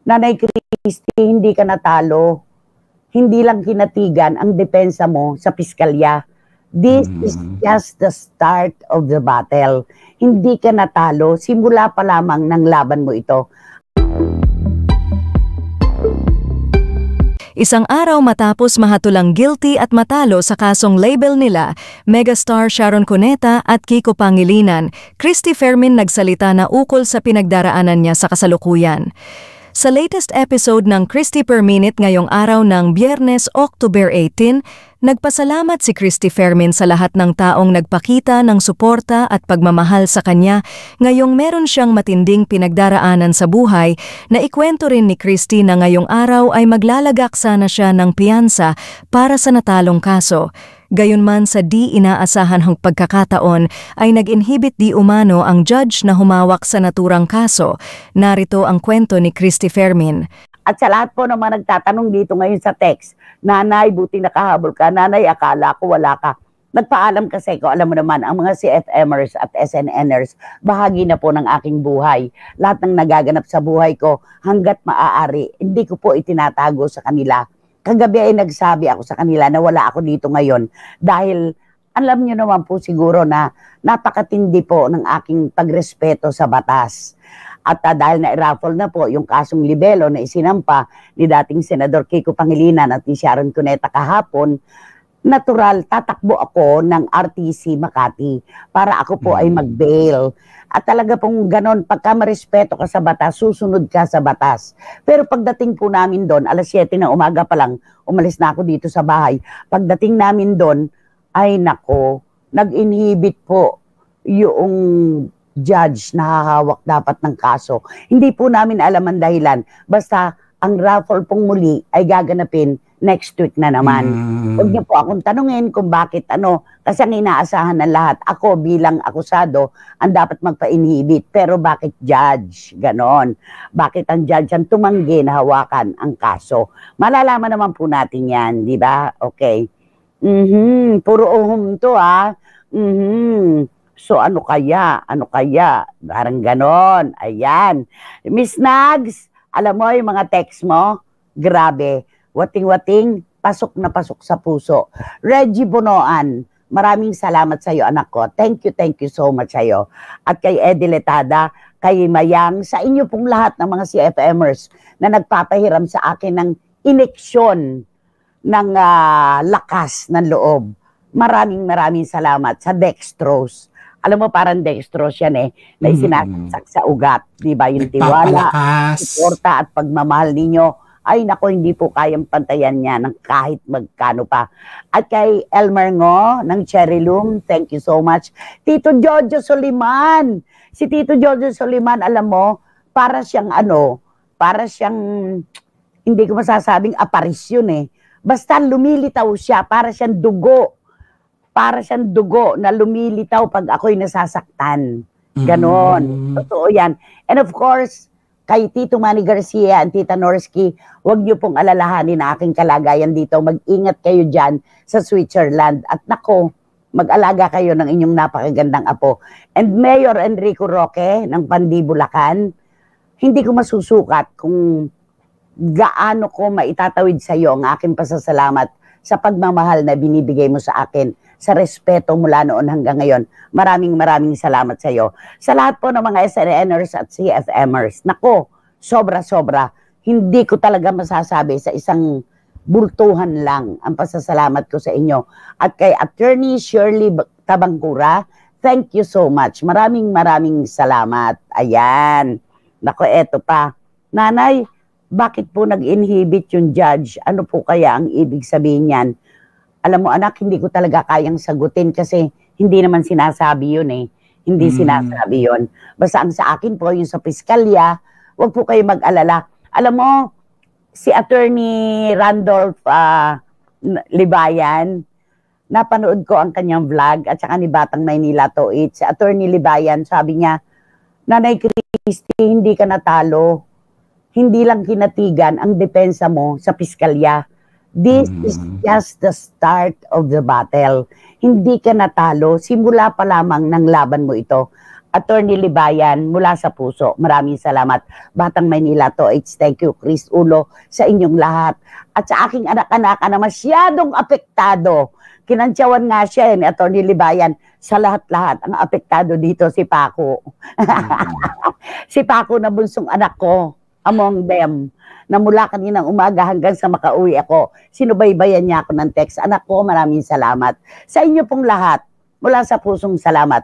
Nanay Christie, hindi ka natalo. Hindi lang kinatigan ang depensa mo sa piskalya. This is just the start of the battle. Hindi ka natalo. Simula pa lamang ng laban mo ito. Isang araw matapos mahatulang guilty at matalo sa kasong label nila, megastar Sharon Cuneta at Kiko Pangilinan, Christy Fermin nagsalita na ukol sa pinagdaraanan niya sa kasalukuyan. Sa latest episode ng Christy Per Minute ngayong araw ng Biyernes, October 18, nagpasalamat si Christy Fermin sa lahat ng taong nagpakita ng suporta at pagmamahal sa kanya ngayong meron siyang matinding pinagdaraanan sa buhay na ikwento rin ni Christy na ngayong araw ay maglalagak sana siya ng piyansa para sa natalong kaso. Gayunman sa di inaasahang pagkakataon ay nag-inhibit di umano ang judge na humawak sa naturang kaso. Narito ang kwento ni Christy Fermin. At sa lahat po naman nagtatanong dito ngayon sa text, Nanay, buti nakahabol ka. Nanay, akala ko wala ka. Nagpaalam kasi ko, alam mo naman, ang mga CFMers at SNNers, bahagi na po ng aking buhay. Lahat ng nagaganap sa buhay ko, hanggat maaari, hindi ko po itinatago sa kanila. Kagabi ay nagsabi ako sa kanila na wala ako dito ngayon dahil alam nyo naman po siguro na napakatindi po ng aking pagrespeto sa batas. At dahil na-raffle na po yung kasong libelo na isinampa ni dating Senador Kiko Pangilinan at ni Sharon Cuneta kahapon, natural tatakbo ako ng RTC Makati para ako po ay mag-bail. At talaga pong ganon, pagka marespeto ka sa batas, susunod ka sa batas. Pero pagdating po namin doon, alas 7 ng umaga pa lang, umalis na ako dito sa bahay. Pagdating namin doon, ay nako, nag-inhibit po yung judge na hahawak dapat ng kaso. Hindi po namin alam ang dahilan. Basta ang raffle pong muli ay gaganapin next week na naman. Huwag niyo po akong tanungin kung bakit kasi ang inaasahan ng lahat, ako bilang akusado, ang dapat magpa-inhibit. Pero bakit judge? Ganon. Bakit ang judge ang tumanggi na hawakan ang kaso? Malalaman naman po natin yan, di ba? Okay. Puro to So ano kaya? Ano kaya? Parang ganon. Ayan. Miss Nags, alam mo yung mga text mo? Grabe. Wating-wating, pasok na pasok sa puso. Reggie Bonoan, maraming salamat sa iyo, anak ko. Thank you so much sa iyo. At kay Eddie Letada, kay Mayang, sa inyo pong lahat ng mga CFMers na nagpapahiram sa akin ng ineksyon ng lakas ng loob. Maraming salamat sa dextrose. Alam mo, parang dextrose yan na isinasaksak sa ugat. Diba? Yung tiwala, suporta at pagmamahal ninyo. Ay nako, hindi po kayang pantayan niya ng kahit magkano pa. At kay Elmer Ngo ng Cherry Loom, thank you so much. Tito Jojo Soliman. Si Tito Jojo Soliman, alam mo, para siyang hindi ko masasabing aparisyon Basta lumilitaw siya, para siyang dugo. Para siyang dugo na lumilitaw pag ako'y nasasaktan. Ganon. Totoo yan. And of course, kay Tito Manny Garcia at Tita Norsky, huwag niyo pong alalahanin na aking kalagayan dito. Mag-ingat kayo dyan sa Switzerland. At nako, mag-alaga kayo ng inyong napakagandang apo. And Mayor Enrico Roque ng Pandi, Bulacan, hindi ko masusukat kung gaano ko maitatawid sa iyo ang aking pasasalamat sa pagmamahal na binibigay mo sa akin, sa respeto mula noon hanggang ngayon. Maraming salamat sa iyo. Sa lahat po ng mga SNNers at CFMers, nako, sobra-sobra, hindi ko talaga masasabi sa isang bultuhan lang ang pasasalamat ko sa inyo. At kay Attorney Shirley Tabangkura, thank you so much. Maraming salamat. Ayan. Nako, eto pa. Nanay, bakit po nag-inhibit yung judge? Ano po kaya ang ibig sabihin niyan? Alam mo anak, hindi ko talaga kayang sagutin kasi hindi naman sinasabi yun Hindi sinasabi yun. Basta ang sa akin po, yung sa piskalya, wag po kayo mag-alala. Alam mo, si Attorney Randolph Libayan, napanood ko ang kanyang vlog at saka ni Batang Maynila to it. Si Attorney Libayan, sabi niya, Nanay Christie, hindi ka natalo. Hindi lang kinatigan ang depensa mo sa piskalya. This is just the start of the battle. Hindi ka natalo. Simula pa lamang ng laban mo ito. Attorney Libayan mula sa puso. Maraming salamat. Batang Maynila to. It's thank you, Chris Ulo, sa inyong lahat. At sa aking anak-anak na masyadong apektado. Kinantyawan nga siya ni Attorney Libayan sa lahat-lahat. Ang apektado dito si Paco. Si Paco na bunsong anak ko among them. Na mula kaninang umaga hanggang sa makauwi ako, sinubaybayan niya ako ng text. Anak ko, maraming salamat. Sa inyo pong lahat, mula sa pusong salamat.